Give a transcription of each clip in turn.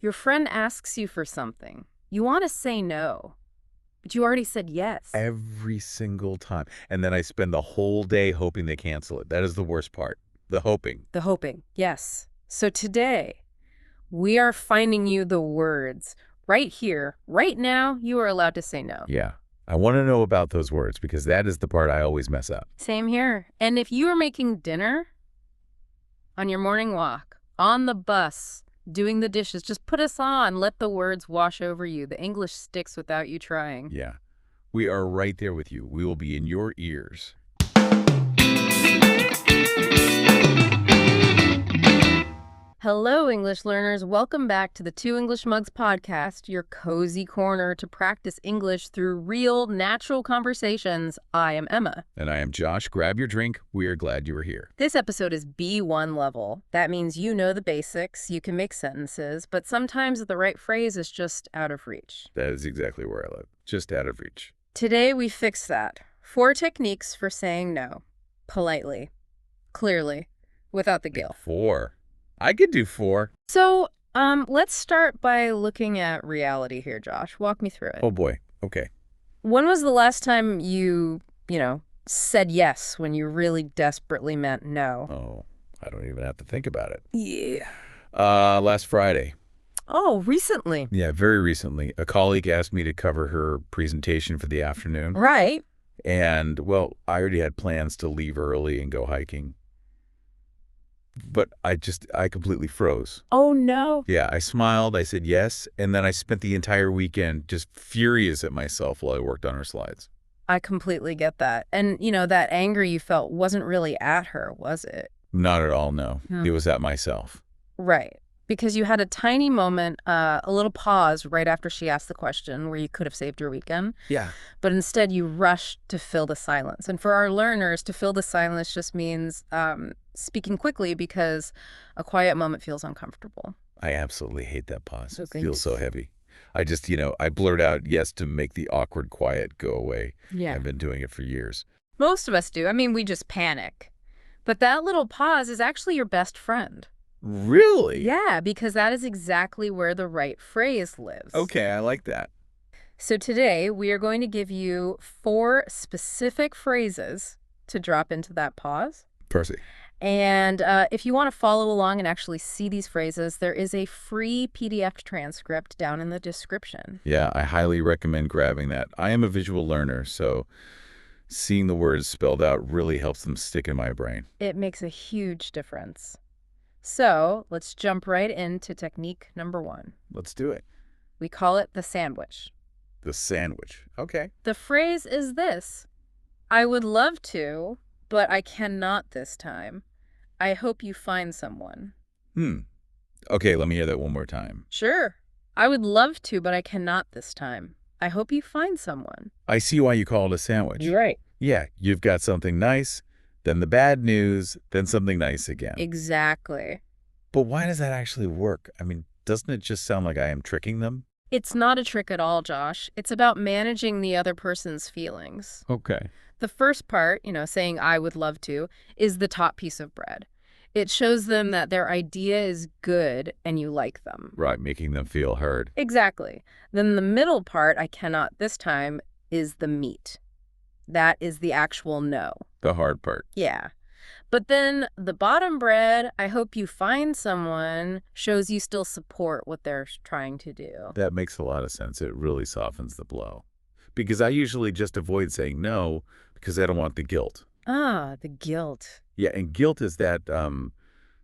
Your friend asks you for something. You want to say no, but you already said yes. Every single time. And then I spend the whole day hoping they cancel it. That is the worst part. The hoping. The hoping, yes. So today, we are finding you the words. Right here, right now, you are allowed to say no. Yeah. I want to know about those words because that is the part I always mess up. Same here. And if you are making dinner, on your morning walk, on the bus, doing the dishes, just put us on. Let the words wash over you. The English sticks without you trying. Yeah. We are right there with you. We will be in your ears. Hello, English learners. Welcome back to the Two English Mugs podcast, your cozy corner to practice English through real, natural conversations. I am Emma. And I am Josh. Grab your drink. We are glad you are here. This episode is B1 level. That means you know the basics, you can make sentences, but sometimes the right phrase is just out of reach. That is exactly where I live. Just out of reach. Today we fix that. 4 techniques for saying no. Politely. Clearly. Without the guilt. 4. I could do 4. So, let's start by looking at reality here, Josh. Walk me through it. Oh, boy. Okay. When was the last time you said yes when you really desperately meant no? Oh, I don't even have to think about it. Yeah. Last Friday. Oh, recently. Yeah, very recently. A colleague asked me to cover her presentation for the afternoon. Right. And, well, I already had plans to leave early and go hiking. But I completely froze. Oh, no. Yeah, I smiled, I said yes, and then I spent the entire weekend just furious at myself while I worked on her slides. I completely get that. And, that anger you felt wasn't really at her, was it? Not at all, no. It was at myself. Right. Because you had a tiny moment, a little pause right after she asked the question where you could have saved your weekend. Yeah. But instead you rushed to fill the silence. And for our learners, to fill the silence just means speaking quickly because a quiet moment feels uncomfortable. I absolutely hate that pause. Okay. It feels so heavy. I just, I blurt out yes to make the awkward quiet go away. Yeah. I've been doing it for years. Most of us do. I mean, we just panic. But that little pause is actually your best friend. Really? Yeah, because that is exactly where the right phrase lives. Okay, I like that. So today, we are going to give you 4 specific phrases to drop into that pause. Percy. And if you want to follow along and actually see these phrases, there is a free PDF transcript down in the description. Yeah, I highly recommend grabbing that. I am a visual learner, so seeing the words spelled out really helps them stick in my brain. It makes a huge difference. So let's jump right into technique number 1. Let's do it. We call it the sandwich. The sandwich. Okay. The phrase is this: I would love to, but I cannot this time. I hope you find someone. Okay, let me hear that one more time. Sure. I would love to, but I cannot this time. I hope you find someone. I see why you call it a sandwich. You're right. Yeah, you've got something nice, then the bad news, then something nice again. Exactly. But why does that actually work? I mean, doesn't it just sound like I am tricking them? It's not a trick at all, Josh. It's about managing the other person's feelings. Okay. The first part, saying I would love to, is the top piece of bread. It shows them that their idea is good and you like them. Right, making them feel heard. Exactly. Then the middle part, I cannot this time, is the meat. That is the actual no. The hard part. Yeah. But then the bottom bread, I hope you find someone, shows you still support what they're trying to do. That makes a lot of sense. It really softens the blow. Because I usually just avoid saying no because I don't want the guilt. Ah, the guilt. Yeah, and guilt is that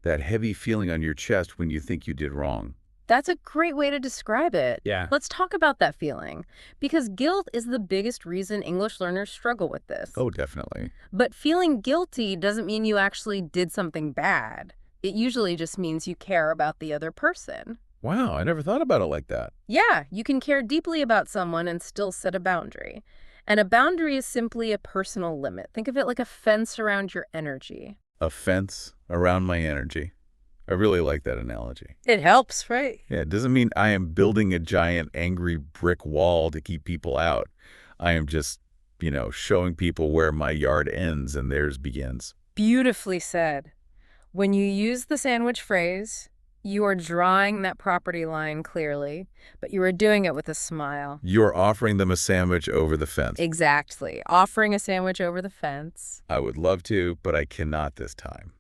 heavy feeling on your chest when you think you did wrong. That's a great way to describe it. Yeah. Let's talk about that feeling. Because guilt is the biggest reason English learners struggle with this. Oh, definitely. But feeling guilty doesn't mean you actually did something bad. It usually just means you care about the other person. Wow, I never thought about it like that. Yeah, you can care deeply about someone and still set a boundary. And a boundary is simply a personal limit. Think of it like a fence around your energy. A fence around my energy. I really like that analogy. It helps, right? Yeah, it doesn't mean I am building a giant angry brick wall to keep people out. I am just, showing people where my yard ends and theirs begins. Beautifully said. When you use the sandwich phrase, You are drawing that property line clearly, but you are doing it with a smile. You're offering them a sandwich over the fence. Exactly. Offering a sandwich over the fence. I would love to, but I cannot this time.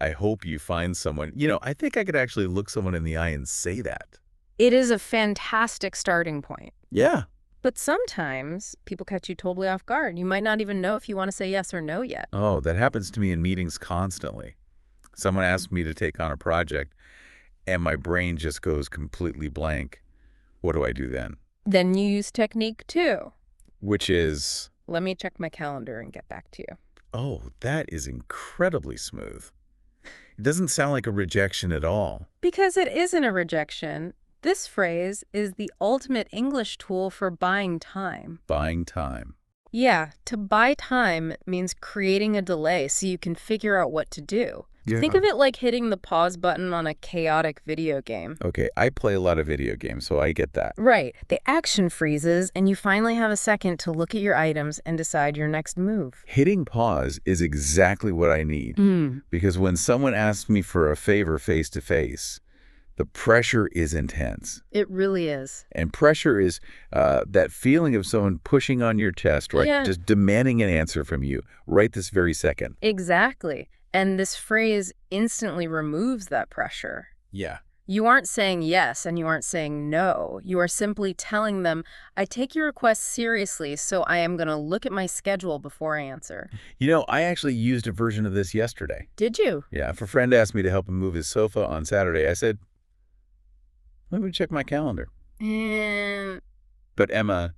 I hope you find someone. I think I could actually look someone in the eye and say that. It is a fantastic starting point. Yeah. But sometimes people catch you totally off guard. You might not even know if you want to say yes or no yet. Oh, that happens to me in meetings constantly. Someone asks me to take on a project, and my brain just goes completely blank. What do I do then? Then you use technique 2. Which is, Let me check my calendar and get back to you. oh, that is incredibly smooth. It doesn't sound like a rejection at all. Because it isn't a rejection. This phrase is the ultimate English tool for buying time. Buying time. Yeah, to buy time means creating a delay so you can figure out what to do. Yeah. Think of it like hitting the pause button on a chaotic video game. Okay, I play a lot of video games, so I get that. Right. The action freezes, and you finally have a second to look at your items and decide your next move. Hitting pause is exactly what I need. Because when someone asks me for a favor face-to-face, the pressure is intense. It really is. And pressure is that feeling of someone pushing on your chest, right? Yeah. Just demanding an answer from you right this very second. Exactly. And this phrase instantly removes that pressure. Yeah. You aren't saying yes and you aren't saying no. You are simply telling them, I take your request seriously, so I am going to look at my schedule before I answer. I actually used a version of this yesterday. Did you? Yeah, if a friend asked me to help him move his sofa on Saturday, I said, let me check my calendar. And But Emma,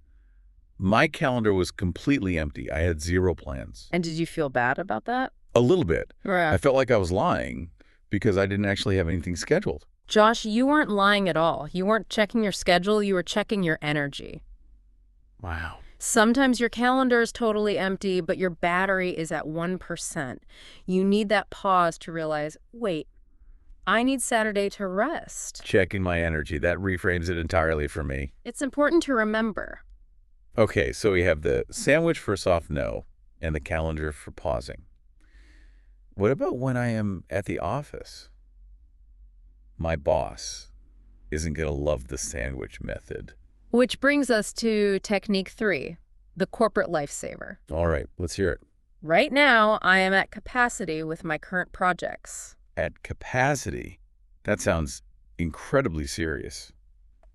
my calendar was completely empty. I had 0 plans. did you feel bad about that? A little bit. Right. I felt like I was lying because I didn't actually have anything scheduled. Josh, you weren't lying at all. You weren't checking your schedule. You were checking your energy. Wow. Sometimes your calendar is totally empty, but your battery is at 1%. You need that pause to realize, wait, I need Saturday to rest. Checking my energy. That reframes it entirely for me. It's important to remember. Okay, so we have the sandwich for a soft no and the calendar for pausing. What about when I am at the office? My boss isn't going to love the sandwich method. Which brings us to technique 3, the corporate lifesaver. All right, let's hear it. Right now, I am at capacity with my current projects. At capacity? That sounds incredibly serious.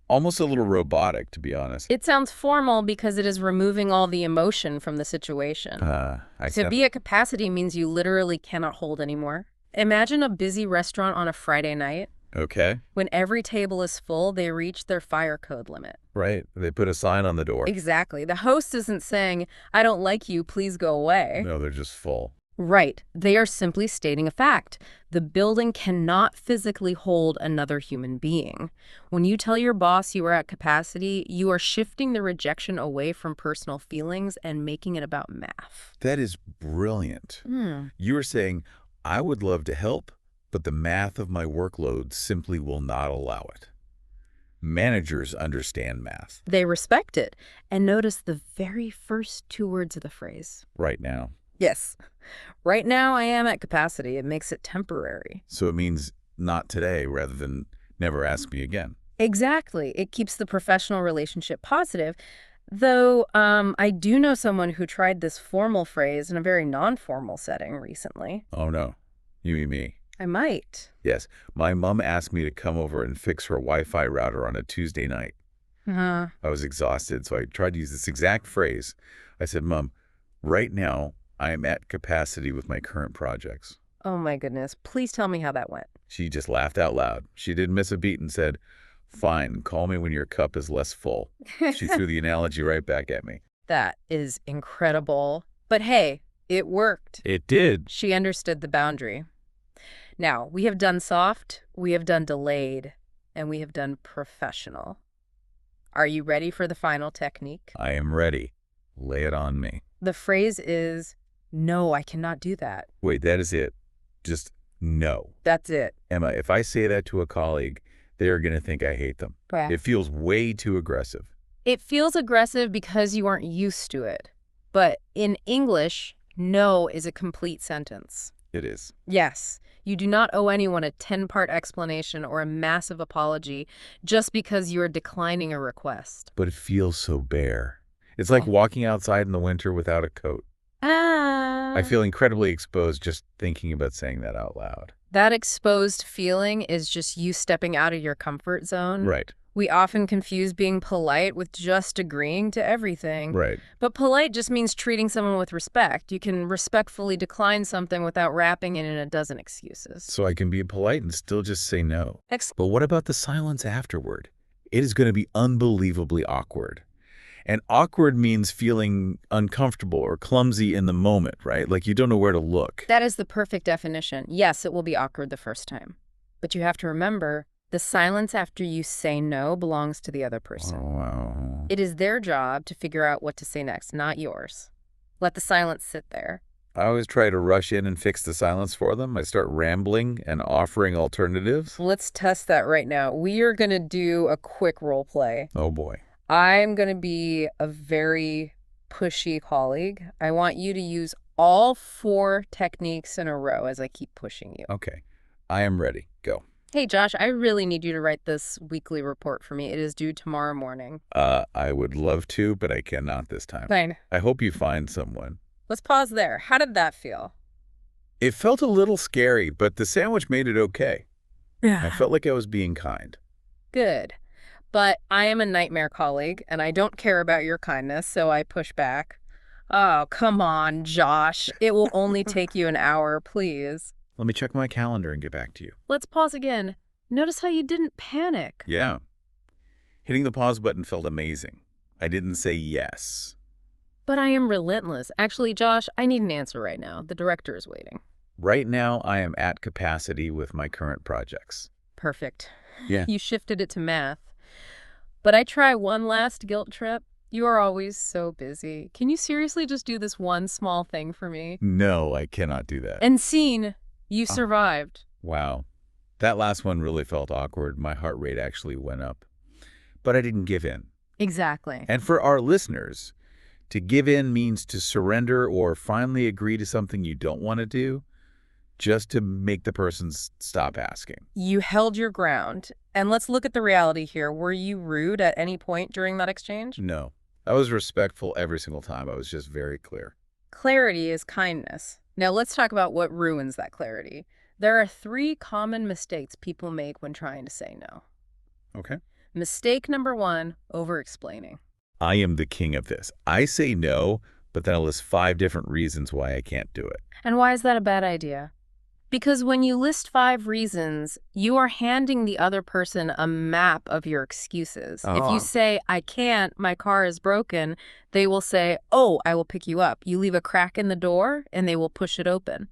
Almost a little robotic, to be honest. It sounds formal because it is removing all the emotion from the situation. To be at capacity means you literally cannot hold anymore. Imagine a busy restaurant on a Friday night. Okay. When every table is full, they reach their fire code limit. Right. They put a sign on the door. Exactly. The host isn't saying, I don't like you, please go away. No, they're just full. Right. They are simply stating a fact. The building cannot physically hold another human being. When you tell your boss you are at capacity, you are shifting the rejection away from personal feelings and making it about math. That is brilliant. You are saying, I would love to help, but the math of my workload simply will not allow it. Managers understand math. They respect it. And notice the very first 2 words of the phrase. Right now. Yes. Right now I am at capacity. It makes it temporary. So it means not today rather than never ask me again. Exactly. It keeps the professional relationship positive. Though I do know someone who tried this formal phrase in a very non-formal setting recently. Oh, no. You mean me? I might. Yes. My mom asked me to come over and fix her Wi-Fi router on a Tuesday night. I was exhausted, so I tried to use this exact phrase. I said, Mom, right now I am at capacity with my current projects. Oh, my goodness. Please tell me how that went. She just laughed out loud. She didn't miss a beat and said, fine, call me when your cup is less full. She threw the analogy right back at me. That is incredible. But hey, it worked. It did. She understood the boundary. Now, we have done soft, we have done delayed, and we have done professional. Are you ready for the final technique? I am ready. Lay it on me. The phrase is, no, I cannot do that. Wait, that is it. Just no. That's it. Emma, if I say that to a colleague, they are going to think I hate them. Correct. It feels way too aggressive. It feels aggressive because you aren't used to it. But in English, no is a complete sentence. It is. Yes, you do not owe anyone a 10-part explanation or a massive apology just because you are declining a request. But it feels so bare. It's like walking outside in the winter without a coat. I Ah. feel incredibly exposed just thinking about saying that out loud. That exposed feeling is just you stepping out of your comfort zone. Right. We often confuse being polite with just agreeing to everything. Right. But polite just means treating someone with respect. You can respectfully decline something without wrapping it in a dozen excuses. So I can be polite and still just say no. But what about the silence afterward? It is going to be unbelievably awkward. And awkward means feeling uncomfortable or clumsy in the moment, right? Like you don't know where to look. That is the perfect definition. Yes, it will be awkward the first time. But you have to remember, the silence after you say no belongs to the other person. Oh, wow. It is their job to figure out what to say next, not yours. Let the silence sit there. I always try to rush in and fix the silence for them. I start rambling and offering alternatives. Let's test that right now. We are going to do a quick role play. Oh, boy. I'm going to be a very pushy colleague. I want you to use all 4 techniques in a row as I keep pushing you. Okay. I am ready. Go. Hey, Josh, I really need you to write this weekly report for me. It is due tomorrow morning. I would love to, but I cannot this time. Fine. I hope you find someone. Let's pause there. How did that feel? It felt a little scary, but the sandwich made it okay. I felt like I was being kind. Good. But I am a nightmare colleague, and I don't care about your kindness, so I push back. Oh, come on, Josh. It will only take you an hour, please. Let me check my calendar and get back to you. Let's pause again. Notice how you didn't panic. Yeah. Hitting the pause button felt amazing. I didn't say yes. But I am relentless. Actually, Josh, I need an answer right now. The director is waiting. Right now, I am at capacity with my current projects. Perfect. Yeah. You shifted it to math. But I try one last guilt trip. You are always so busy. Can you seriously just do this one small thing for me? No, I cannot do that. And scene, you survived. Wow. That last one really felt awkward. My heart rate actually went up. But I didn't give in. Exactly. And for our listeners, to give in means to surrender or finally agree to something you don't want to do, just to make the person stop asking. You held your ground. And let's look at the reality here. Were you rude at any point during that exchange? No. I was respectful every single time. I was just very clear. Clarity is kindness. Now let's talk about what ruins that clarity. There are 3 common mistakes people make when trying to say no. Okay. Mistake number 1, over-explaining. I am the king of this. I say no, but then I'll list 5 different reasons why I can't do it. And why is that a bad idea? Because when you list 5 reasons, you are handing the other person a map of your excuses. If you say, I can't, my car is broken, they will say, oh, I will pick you up. You leave a crack in the door, and they will push it open.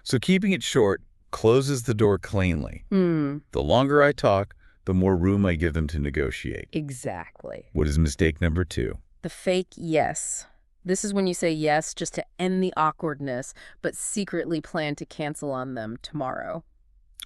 So keeping it short closes the door cleanly. The The longer I talk, the more room I give them to negotiate. Exactly. What is mistake number 2? The fake yes. This is when you say yes just to end the awkwardness, but secretly plan to cancel on them tomorrow.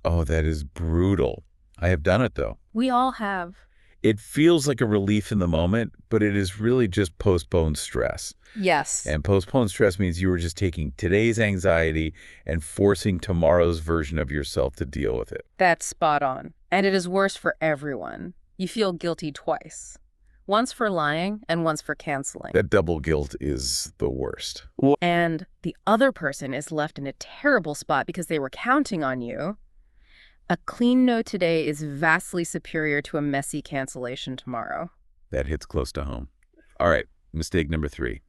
Oh, that is brutal. I have done it, though. We all have. It feels like a relief in the moment, but it is really just postponed stress. Yes. And postponed stress means you were just taking today's anxiety and forcing tomorrow's version of yourself to deal with it. That's spot on. And it is worse for everyone. You feel guilty twice. Once for lying and once for canceling. That double guilt is the worst. And the other person is left in a terrible spot because they were counting on you. A clean no today is vastly superior to a messy cancellation tomorrow. That hits close to home. All right, mistake number 3.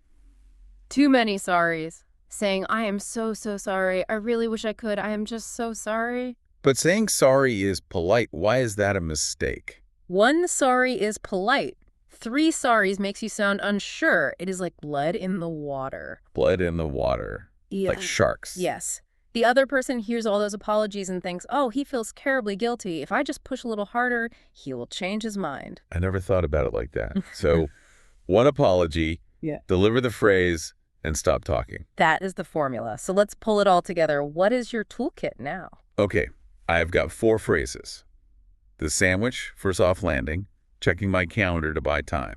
Too many sorries. Saying, I am so sorry. I really wish I could. I am just so sorry. But saying sorry is polite. Why is that a mistake? 1 sorry is polite. 3 sorries makes you sound unsure. It is like blood in the water. Blood in the water. Yeah. Like sharks. Yes. The other person hears all those apologies and thinks, oh, he feels terribly guilty. If I just push a little harder, he will change his mind. I never thought about it like that. So 1 apology, deliver the phrase, and stop talking. That is the formula. So let's pull it all together. What is your toolkit now? Okay, I've got 4 phrases. The sandwich for soft landing, checking my calendar to buy time,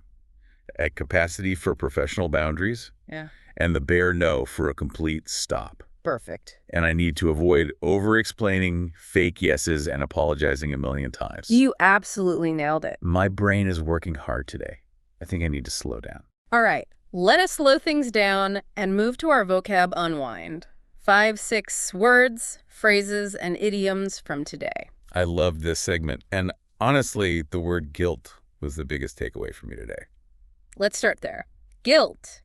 at capacity for professional boundaries, Yeah. and the bare no for a complete stop. Perfect. And I need to avoid over-explaining fake yeses and apologizing a million times. You absolutely nailed it. My brain is working hard today. I think I need to slow down. All right, let us slow things down and move to our vocab unwind. 5, 6 words, phrases, and idioms from today. I love this segment. And honestly, the word guilt was the biggest takeaway for me today. Let's start there. Guilt.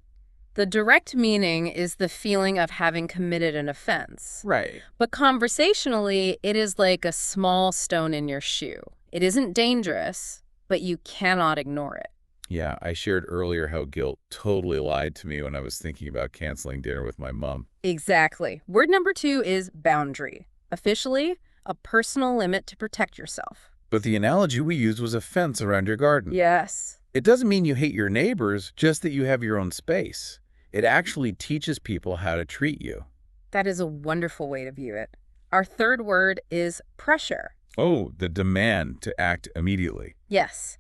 The direct meaning is the feeling of having committed an offense. Right. But conversationally, it is like a small stone in your shoe. It isn't dangerous, but you cannot ignore it. Yeah, I shared earlier how guilt totally lied to me when I was thinking about canceling dinner with my mom. Exactly. Word number 2 is boundary. Officially, a personal limit to protect yourself. But the analogy we used was a fence around your garden. Yes. It doesn't mean you hate your neighbors, just that you have your own space. It actually teaches people how to treat you. That is a wonderful way to view it. Our third word is pressure. Oh, the demand to act immediately. Yes.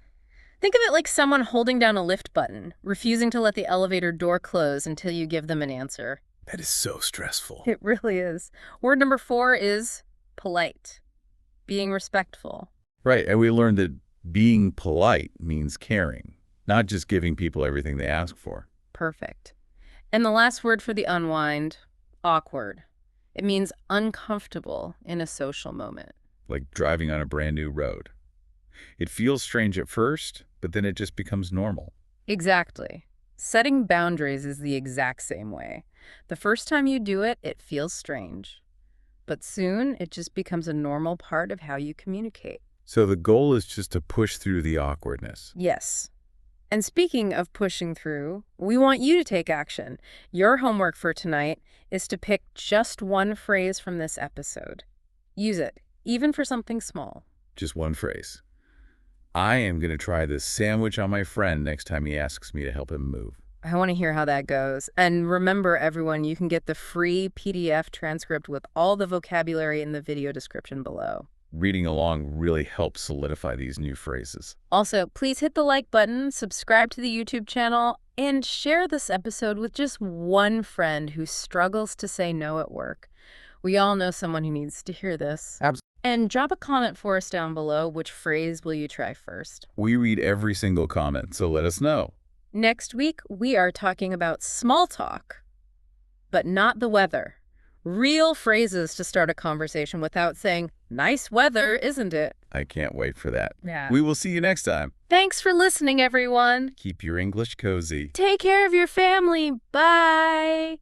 Think of it like someone holding down a lift button, refusing to let the elevator door close until you give them an answer. That is so stressful. It really is. Word number 4 is polite. Being respectful. Right, and we learned that being polite means caring, not just giving people everything they ask for. Perfect. And the last word for the unwind, awkward. It means uncomfortable in a social moment. Like driving on a brand new road. It feels strange at first, but then it just becomes normal. Exactly. Setting boundaries is the exact same way. The first time you do it, it feels strange. But soon, it just becomes a normal part of how you communicate. So the goal is just to push through the awkwardness. Yes. And speaking of pushing through, we want you to take action. Your homework for tonight is to pick just one phrase from this episode. Use it, even for something small. Just one phrase. I am going to try this sandwich on my friend next time he asks me to help him move. I want to hear how that goes. And remember, everyone, you can get the free PDF transcript with all the vocabulary in the video description below. Reading along really helps solidify these new phrases. Also, please hit the like button, subscribe to the YouTube channel, and share this episode with just one friend who struggles to say no at work. We all know someone who needs to hear this. Absolutely. And drop a comment for us down below. Which phrase will you try first? We read every single comment, so let us know. Next week, we are talking about small talk, but not the weather. Real phrases to start a conversation without saying, "Nice weather, isn't it?" I can't wait for that. Yeah. We will see you next time. Thanks for listening, everyone. Keep your English cozy. Take care of your family. Bye.